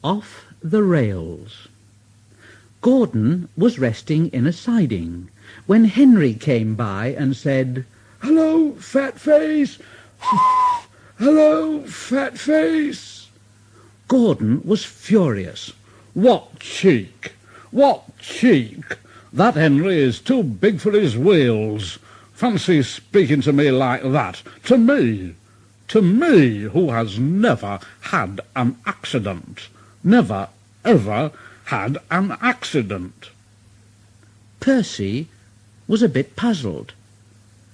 Off the rails. Gordon was resting in a siding when Henry came by and said, "Hello, fat face! Hello, fat face!" Gordon was furious. "What cheek! What cheek! That Henry is too big for his wheels. Fancy speaking to me like that. To me! To me, who has never had an accident. Never, ever had an accident." Percy was a bit puzzled.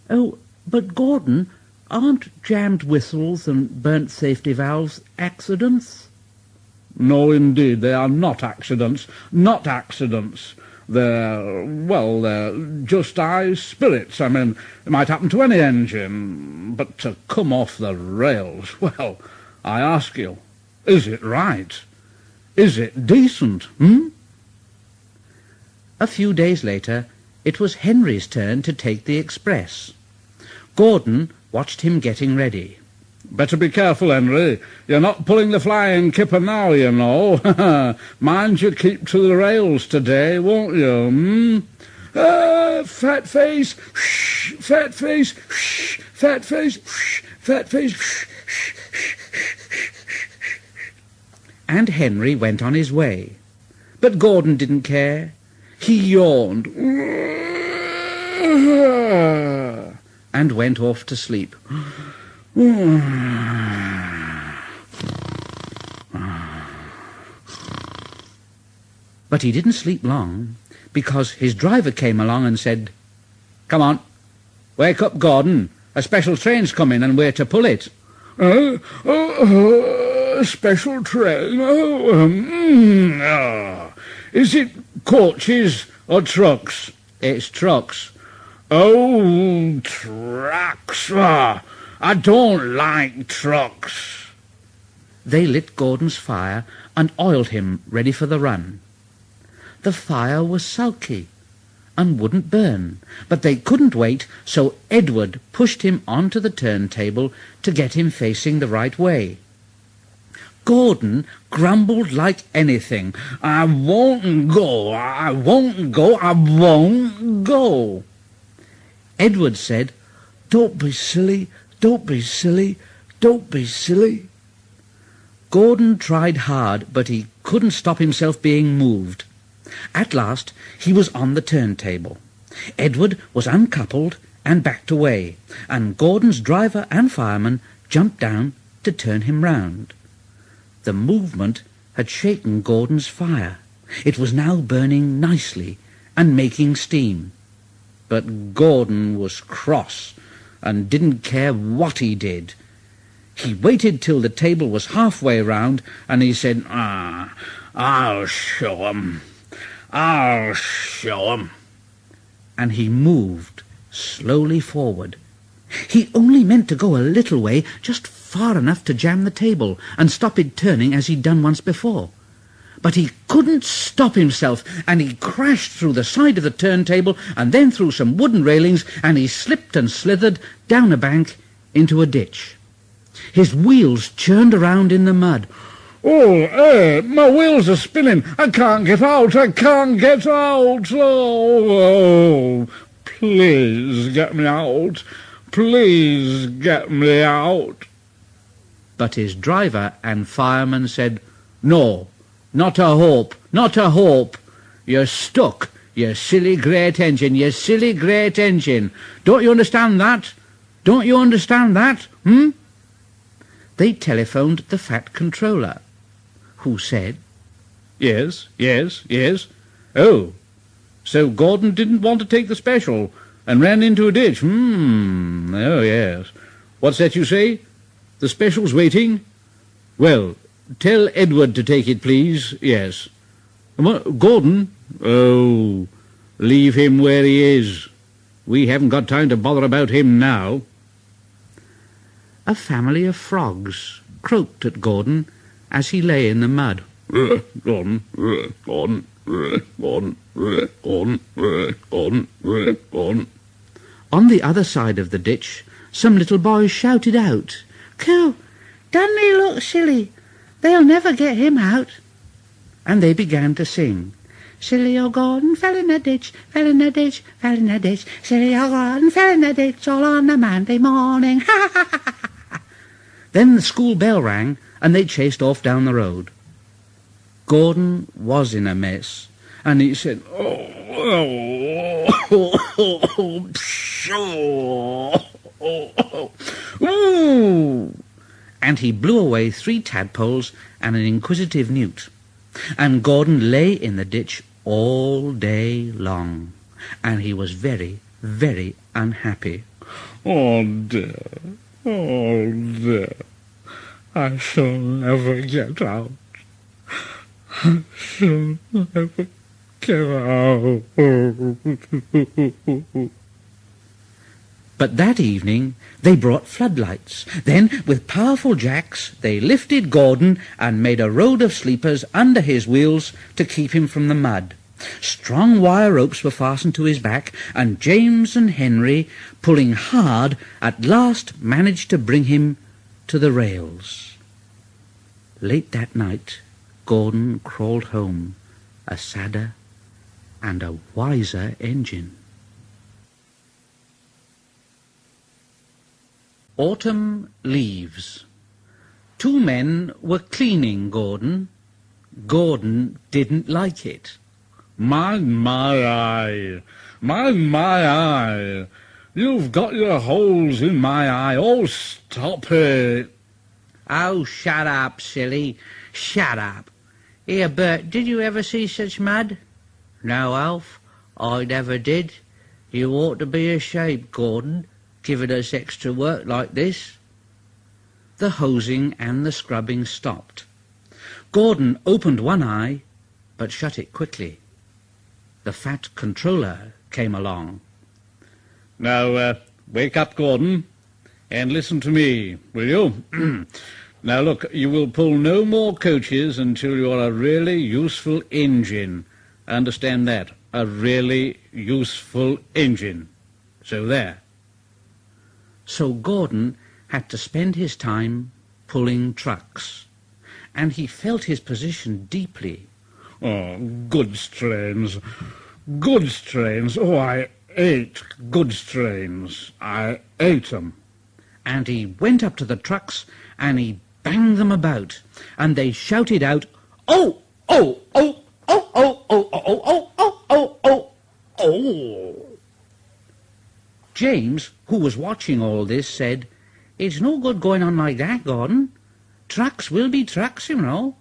"Oh, but Gordon, aren't jammed whistles and burnt safety valves accidents?" "No, indeed, they are not accidents. Not accidents. They're just high spirits. I mean, it might happen to any engine. But to come off the rails, well, I ask you, is it right? Is it decent, A few days later, it was Henry's turn to take the express. Gordon watched him getting ready. "Better be careful, Henry. You're not pulling the flying kipper now, you know. Mind you keep to the rails today, won't you, Fat face, whoosh, fat face, whoosh, fat face, whoosh, fat face, whoosh." And Henry went on his way. But Gordon didn't care. He yawned and went off to sleep. But he didn't sleep long, because his driver came along and said, "Come on, wake up, Gordon. A special train's coming and we're to pull it." A special train? Is it coaches or trucks?" "It's trucks." "Oh, trucks. I don't like trucks." They lit Gordon's fire and oiled him ready for the run. The fire was sulky and wouldn't burn, but they couldn't wait, so Edward pushed him onto the turntable to get him facing the right way. Gordon grumbled like anything. "I won't go, I won't go, I won't go." Edward said, "Don't be silly, don't be silly, don't be silly." Gordon tried hard, but he couldn't stop himself being moved. At last he was on the turntable. Edward was uncoupled and backed away, and Gordon's driver and fireman jumped down to turn him round. The movement had shaken Gordon's fire. It was now burning nicely and making steam. But Gordon was cross and didn't care what he did. He waited till the table was halfway round, and he said, I'll show 'em. I'll show 'em." And he moved slowly forward. He only meant to go a little way, just far enough to jam the table and stop it turning as he'd done once before. But he couldn't stop himself, and he crashed through the side of the turntable and then through some wooden railings, and he slipped and slithered down a bank into a ditch. His wheels churned around in the mud. "Oh, my wheels are spinning. I can't get out. I can't get out. Oh, please get me out. Please get me out." But his driver and fireman said, "No, not a hope, not a hope. You're stuck, you silly great engine, you silly great engine. Don't you understand that? Don't you understand that, They telephoned the Fat Controller, who said, Yes, yes, yes. Oh, so Gordon didn't want to take the special and ran into a ditch. Oh, yes. What's that you say? The special's waiting? Well, tell Edward to take it, please. Yes. Gordon? Oh, leave him where he is. We haven't got time to bother about him now. A family of frogs croaked at Gordon as he lay in the mud. Gordon, Gordon, Gordon, Gordon, Gordon, Gordon. On the other side of the ditch, some little boys shouted out, "Coo, doesn't he look silly? They'll never get him out." and they began to sing. Silly old Gordon fell in a ditch, fell in a ditch, fell in a ditch. Silly old Gordon fell in a ditch all on a Monday morning. Ha ha ha ha ha. Then the school bell rang, and they chased off down the road. Gordon was in a mess, and he said, "Ooh!" And he blew away 3 tadpoles and an inquisitive newt. And Gordon lay in the ditch all day long, and he was very, very unhappy. Oh dear, I shall never get out. I shall never get out. But that evening they brought floodlights. Then, with powerful jacks, they lifted Gordon and made a road of sleepers under his wheels to keep him from the mud. Strong wire ropes were fastened to his back, and James and Henry, pulling hard, at last managed to bring him to the rails. Late that night, Gordon crawled home, a sadder and a wiser engine. Autumn leaves. 2 men were cleaning Gordon. Gordon didn't like it. Mind my eye, mind my eye. You've got your holes in my eye. Oh, stop it. Oh, shut up, silly. Shut up. Here, Bert, did you ever see such mud? No, Alf, I never did. You ought to be ashamed, Gordon, giving us extra work like this. The hosing and the scrubbing stopped. Gordon opened one eye, but shut it quickly. The fat controller came along. Now, wake up, Gordon, and listen to me, will you? Now, look, you will pull no more coaches until you are a really useful engine. Understand that? A really useful engine. So there. So Gordon had to spend his time pulling trucks, and he felt his position deeply. Oh, goods trains. Goods trains. Oh, I ate goods trains. I ate 'em. And he went up to the trucks, and he banged them about, and they shouted out, "Oh, oh, oh, oh, oh, oh, oh, oh, oh, oh, oh, oh." James, who was watching all this, said, "It's no good going on like that, Gordon. Trucks will be trucks, you know."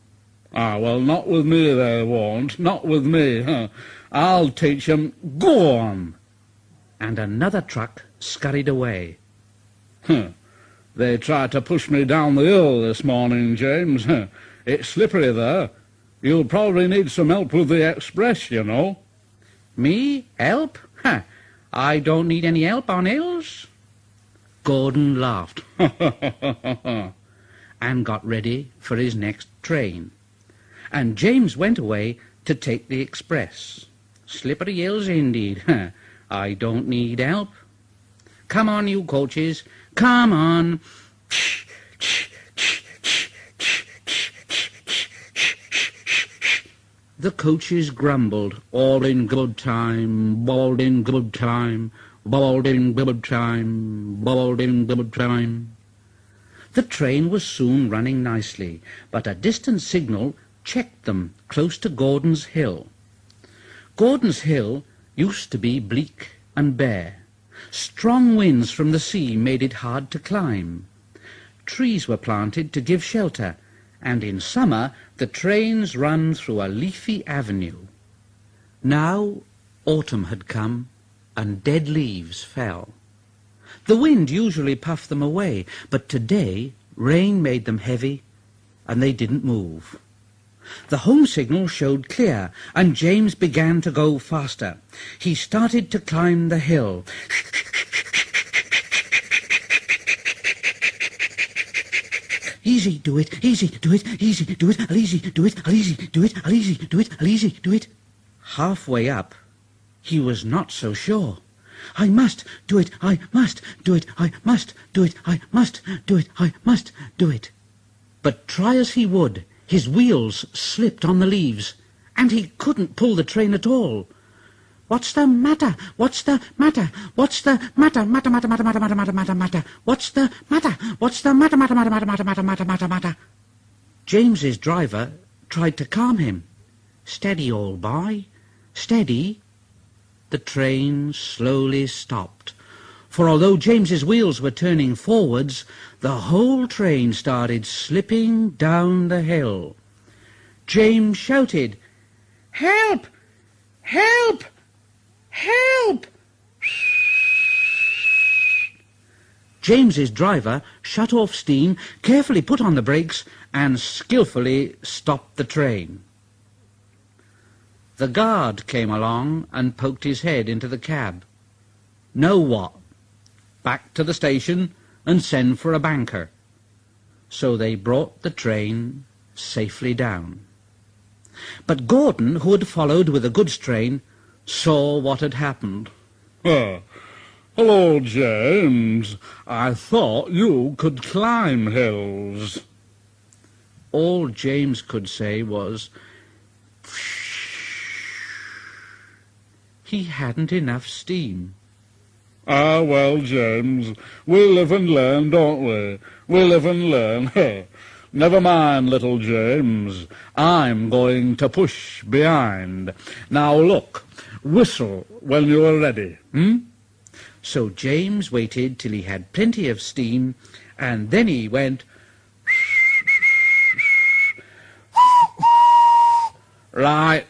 Ah, well, not with me they won't. Not with me. Huh? I'll teach 'em. Go on. And another truck scurried away. Huh. They tried to push me down the hill this morning, James. Huh. It's slippery there. You'll probably need some help with the express, you know. Me? Help? Ha! I don't need any help on hills. Gordon laughed and got ready for his next train. And James went away to take the express. Slippery hills indeed. I don't need help. Come on, you coaches. Come on. The coaches grumbled, all in good time, bawled in good time, bawled in good time, bawled in good time. The train was soon running nicely, but a distant signal checked them close to Gordon's Hill. Gordon's Hill used to be bleak and bare. Strong winds from the sea made it hard to climb. Trees were planted to give shelter, and in summer the trains run through a leafy avenue. Now autumn had come, and dead leaves fell. The wind usually puffed them away, but today rain made them heavy, and they didn't move. The home signal showed clear, and James began to go faster. He started to climb the hill. Easy, do it, easy, do it, easy, do it, easy, do it, easy, do it, easy, do it, easy, do it. Halfway up, he was not so sure. I must do it, I must do it, I must do it, I must do it, I must do it. But try as he would, His wheels slipped on the leaves, and he couldn't pull the train at all. "What's the matter? What's the matter? What's the matter? Matter, matter, matter, matter, matter, matter, matter, matter. What's the matter? What's the matter, matter, matter, matter, matter, matter, matter, matter, matter?" James's driver tried to calm him. "Steady, old boy, steady." The train slowly stopped, for although James's wheels were turning forwards, the whole train started slipping down the hill. James shouted, "Help! Help! Help!" James's driver shut off steam, carefully put on the brakes, and skillfully stopped the train. The guard came along and poked his head into the cab. "Know what? Back to the station and send for a banker." So they brought the train safely down. But Gordon, who had followed with the goods train, saw what had happened. "Hello, James. I thought you could climb hills." All James could say was, he hadn't enough steam. "Ah, well, James, we live and learn, don't we? We live and learn. Never mind, little James. I'm going to push behind. Now look, whistle when you are ready, So James waited till he had plenty of steam, and then he went, "Right,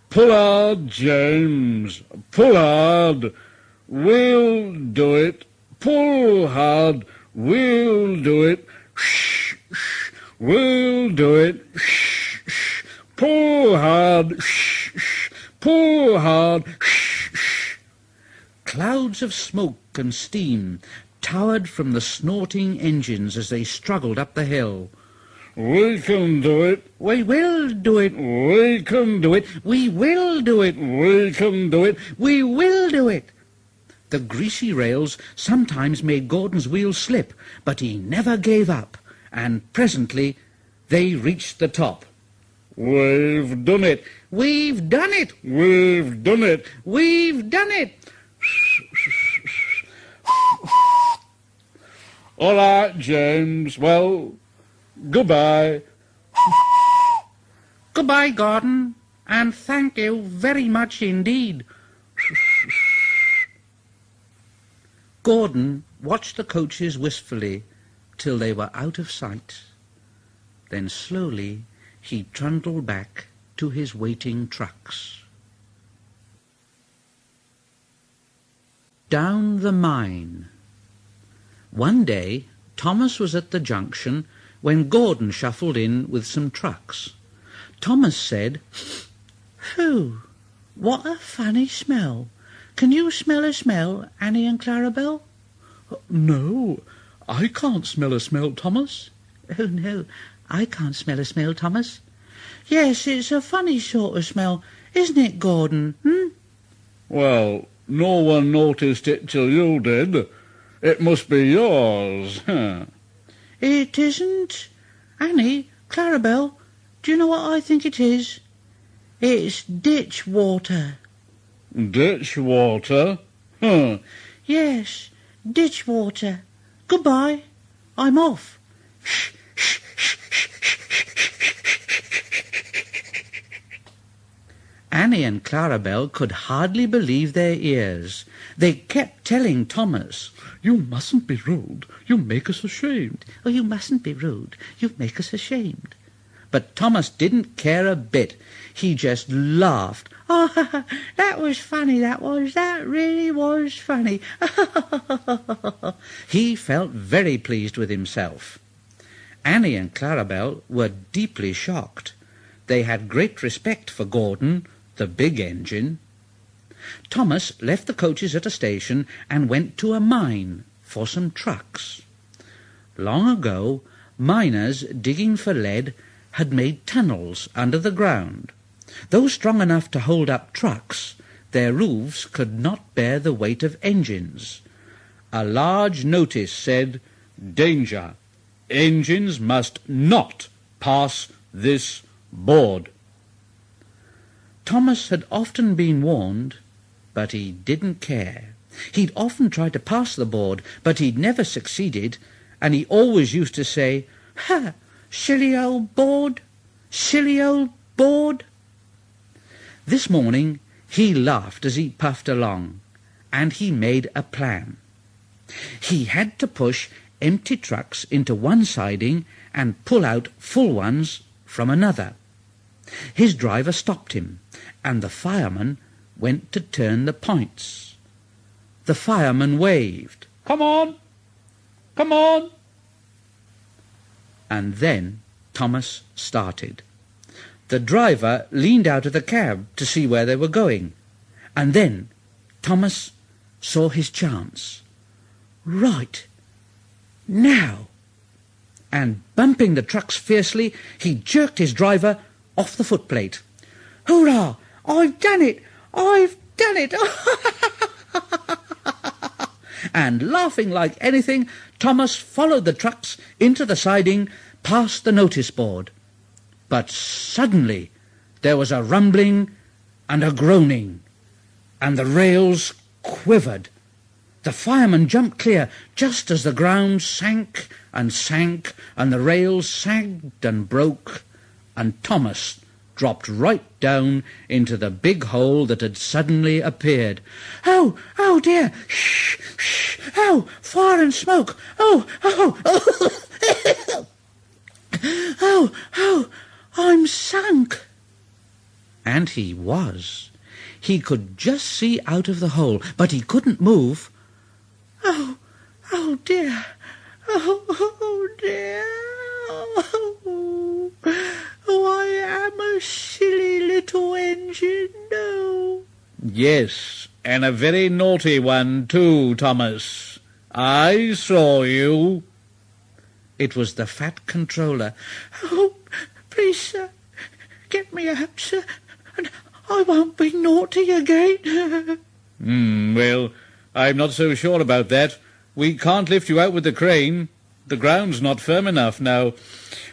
pull hard, James, pull hard. We'll do it. Pull hard, we'll do it. We'll do it. Pull hard, pull hard." Clouds of smoke and steam towered from the snorting engines as they struggled up the hill. "We can do it. "We will do it." We can do it. "We will do it." We can do it. "We will do it." The greasy rails sometimes made Gordon's wheels slip, but he never gave up, and presently they reached the top. "We've done it. "We've done it! We've done it. We've done it!" All right, James. Well, goodbye." "Goodbye, Gordon, and thank you very much indeed." Gordon watched the coaches wistfully till they were out of sight. Then slowly he trundled back to his waiting trucks. Down the mine. One day Thomas was at the junction when Gordon shuffled in with some trucks. Thomas said, "Phew, what a funny smell. Can you smell a smell, Annie and Clarabelle?" "No, I can't smell a smell, Thomas." "Oh, no, I can't smell a smell, Thomas." "Yes, it's a funny sort of smell, isn't it, Gordon, "Well, no one noticed it till you did. It must be yours." "It isn't. Annie, Clarabelle, do you know what I think it is? It's ditch water." "Ditch water? "Yes, ditch water. Goodbye. I'm off." Annie and Clarabelle could hardly believe their ears. They kept telling Thomas, "You mustn't be rude. You make us ashamed." "Oh, you mustn't be rude. You make us ashamed." But Thomas didn't care a bit. He just laughed. "Oh, that was funny, that was. That really was funny." He felt very pleased with himself. Annie and Clarabelle were deeply shocked. They had great respect for Gordon, the big engine. Thomas left the coaches at a station and went to a mine for some trucks. Long ago, miners digging for lead had made tunnels under the ground. Though strong enough to hold up trucks, their roofs could not bear the weight of engines. A large notice said, "Danger! Engines must not pass this board." Thomas had often been warned, but he didn't care. He'd often tried to pass the board, but he'd never succeeded, and he always used to say, "Ha! Silly old board! Silly old board!" This morning he laughed as he puffed along, and he made a plan. He had to push empty trucks into one siding and pull out full ones from another. His driver stopped him, and the fireman went to turn the points. The fireman waved, "Come on! Come on!" and then Thomas started. The driver leaned out of the cab to see where they were going, and then Thomas saw his chance. Right, now! And bumping the trucks fiercely, he jerked his driver off the footplate. "Hurrah! I've done it! I've done it!" And laughing like anything, Thomas followed the trucks into the siding, past the notice board. But suddenly there was a rumbling and a groaning, and the rails quivered. The fireman jumped clear just as the ground sank, and the rails sagged and broke, and Thomas dropped right down into the big hole that had suddenly appeared. "Oh, oh dear! Shh, shh! Oh, fire and smoke! Oh, oh, oh! Oh, oh, I'm sunk!" And he was. He could just see out of the hole, but he couldn't move. "Oh, oh dear! Oh dear! Oh, I am a silly little engine, no." "Yes, and a very naughty one too, Thomas. I saw you." It was the fat controller. "Oh, please, sir, get me out, sir, and I won't be naughty again." Well, I'm not so sure about that. We can't lift you out with the crane. The ground's not firm enough now.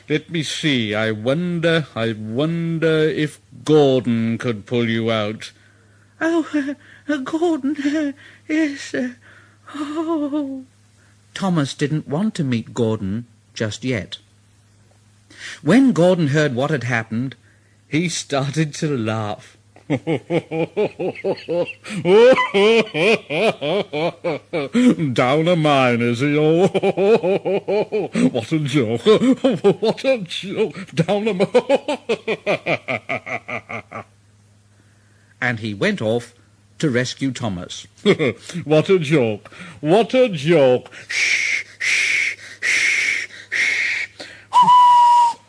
Let me see. I wonder if Gordon could pull you out." "Oh, Gordon, yes, oh." Thomas didn't want to meet Gordon just yet. When Gordon heard what had happened, he started to laugh. "Down a mine, is he? Oh, what a joke! What a joke! Down a mine!" And he went off to rescue Thomas. "What a joke! What a joke! Shh, shh, shh, shh.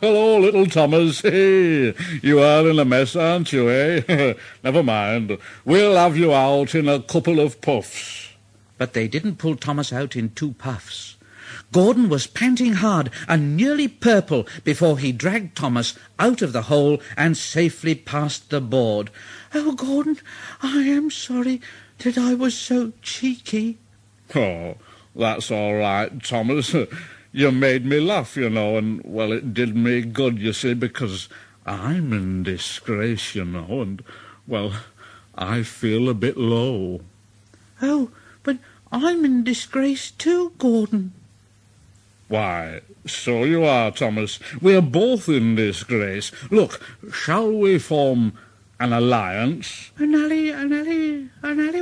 Hello, little Thomas. Hey, you are in a mess, aren't you, eh? Never mind. We'll have you out in a couple of puffs." But they didn't pull Thomas out in 2 puffs. Gordon was panting hard and nearly purple before he dragged Thomas out of the hole and safely past the board. "Oh, Gordon, I am sorry that I was so cheeky." "Oh, that's all right, Thomas. You made me laugh, you know, and, well, it did me good, you see, because I'm in disgrace, you know, and, well, I feel a bit low." "Oh, but I'm in disgrace too, Gordon." "Why, so you are, Thomas. We're both in disgrace. Look, shall we form an alliance?" An ally,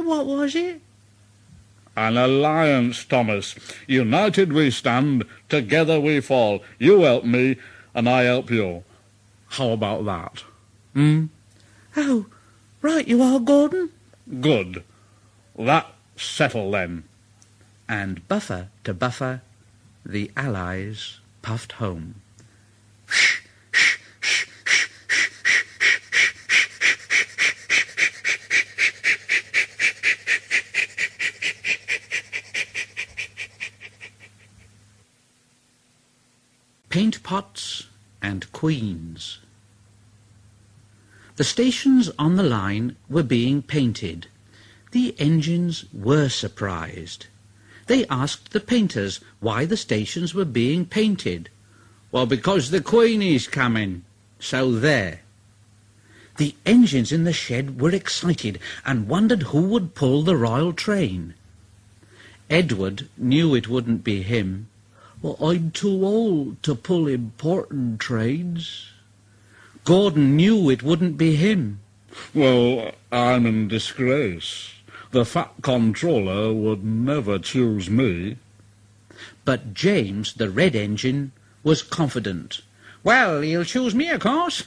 what was it?" "An alliance, Thomas. United we stand, together we fall. You help me, and I help you. How about that? "Oh, right you are, Gordon." Good. That's settled then." And buffer to buffer, the Allies puffed home. Paint pots and queens. The stations on the line were being painted. The engines were surprised. They asked the painters why the stations were being painted. "Well, because the Queenie's coming," So there. The engines in the shed were excited and wondered who would pull the royal train. Edward knew it wouldn't be him. "Well, I'm too old to pull important trains." Gordon knew it wouldn't be him. "Well, I'm in disgrace. The Fat Controller would never choose me." But James, the red engine, was confident. "Well, he'll choose me, of course.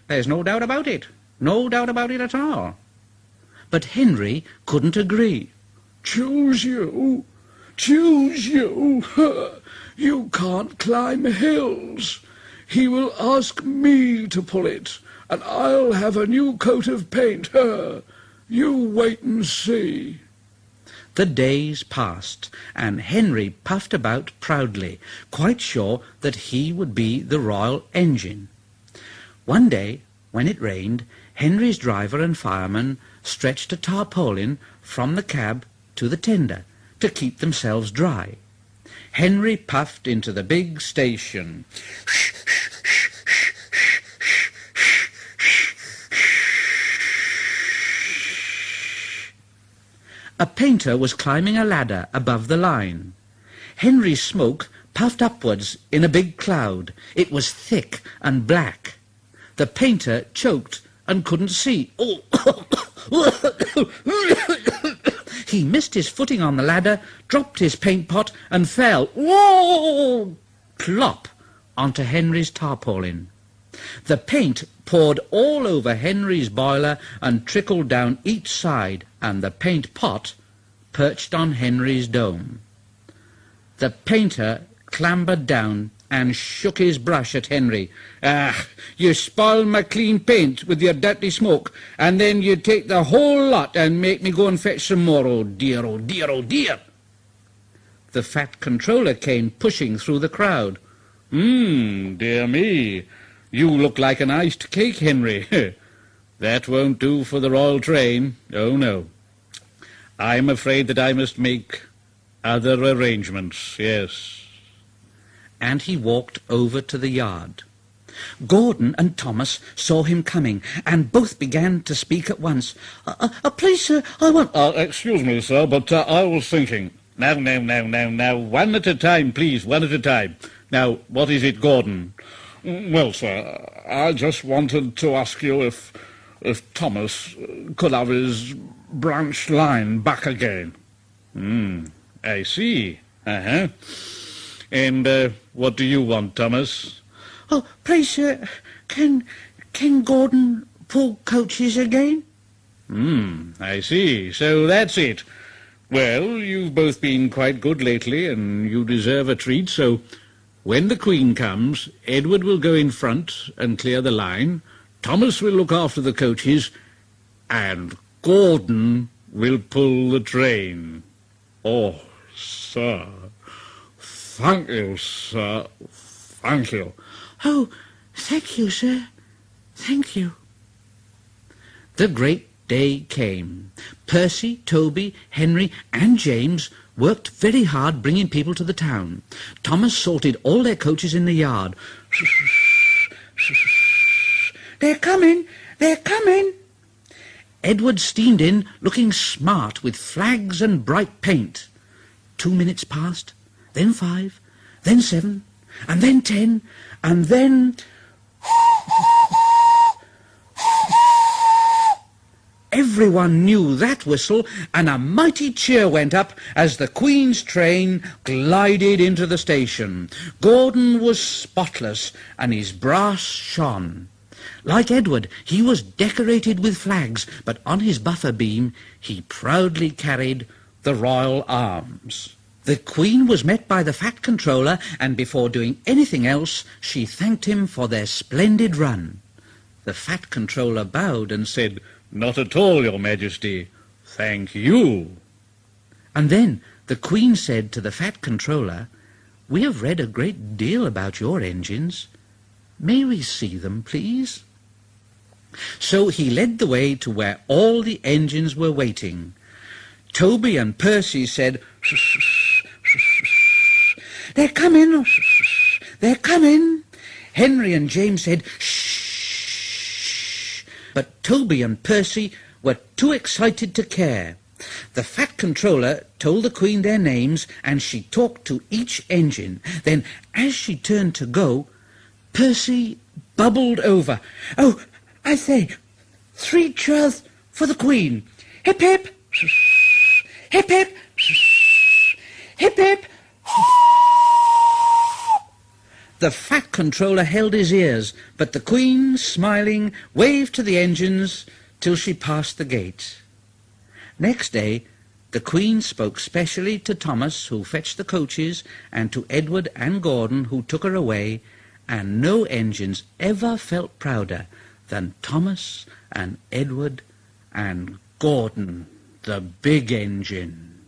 There's no doubt about it. No doubt about it at all." But Henry couldn't agree. "Choose you? Choose you? You can't climb hills. He will ask me to pull it, and I'll have a new coat of paint. You wait and see." The days passed, and Henry puffed about proudly, quite sure that he would be the royal engine. One day, when it rained, Henry's driver and fireman stretched a tarpaulin from the cab to the tender to keep themselves dry. Henry puffed into the big station. A painter was climbing a ladder above the line. Henry's smoke puffed upwards in a big cloud. It was thick and black. The painter choked and couldn't see. He missed his footing on the ladder, dropped his paint pot, and fell, whoa, plop, onto Henry's tarpaulin. The paint poured all over Henry's boiler and trickled down each side, and the paint pot perched on Henry's dome. The painter clambered down and shook his brush at Henry. "Ah, you spoil my clean paint with your dirty smoke, and then you take the whole lot and make me go and fetch some more. Oh dear, oh dear, oh dear." The Fat Controller came pushing through the crowd. Dear me. You look like an iced cake, Henry. That won't do for the royal train. Oh, no. I'm afraid that I must make other arrangements, yes." And he walked over to the yard. Gordon and Thomas saw him coming, and both began to speak at once. Please, sir, I want—" Excuse me, sir, but I was thinking. Now, one at a time, please, one at a time. Now, what is it, Gordon? "Well, sir, I just wanted to ask you if Thomas could have his branch line back again." I see. And what do you want, Thomas? "Oh, please, sir, can Gordon pull coaches again?" I see. So that's it. Well, you've both been quite good lately, and you deserve a treat, so when the Queen comes, Edward will go in front and clear the line, Thomas will look after the coaches, and Gordon will pull the train." "Oh, sir, thank you, sir, thank you." "Oh, thank you, sir, thank you." The great day came. Percy, Toby, Henry, and James worked very hard bringing people to the town. Thomas sorted all their coaches in the yard. "They're coming! They're coming!" Edward steamed in, looking smart with flags and bright paint. 2 minutes passed, then 5, then 7, and then 10, and then... Everyone knew that whistle, and a mighty cheer went up as the Queen's train glided into the station. Gordon was spotless, and his brass shone. Like Edward, he was decorated with flags, but on his buffer beam he proudly carried the royal arms. The Queen was met by the Fat Controller, and before doing anything else, she thanked him for their splendid run. The Fat Controller bowed and said, "Not at all, Your Majesty. Thank you." And then the Queen said to the Fat Controller, "We have read a great deal about your engines. May we see them, please?" So he led the way to where all the engines were waiting. Toby and Percy said, "They're coming! They're coming!" Henry and James said, "Shh! But Toby and Percy were too excited to care. The Fat Controller told the Queen their names, and she talked to each engine. Then, as she turned to go, Percy bubbled over. "Oh, I say, 3 cheers for the Queen. Hip, hip, hip, hip, hip, hip." The Fat Controller held his ears, but the Queen, smiling, waved to the engines till she passed the gate. Next day, the Queen spoke specially to Thomas, who fetched the coaches, and to Edward and Gordon, who took her away, and no engines ever felt prouder than Thomas and Edward and Gordon, the big engine.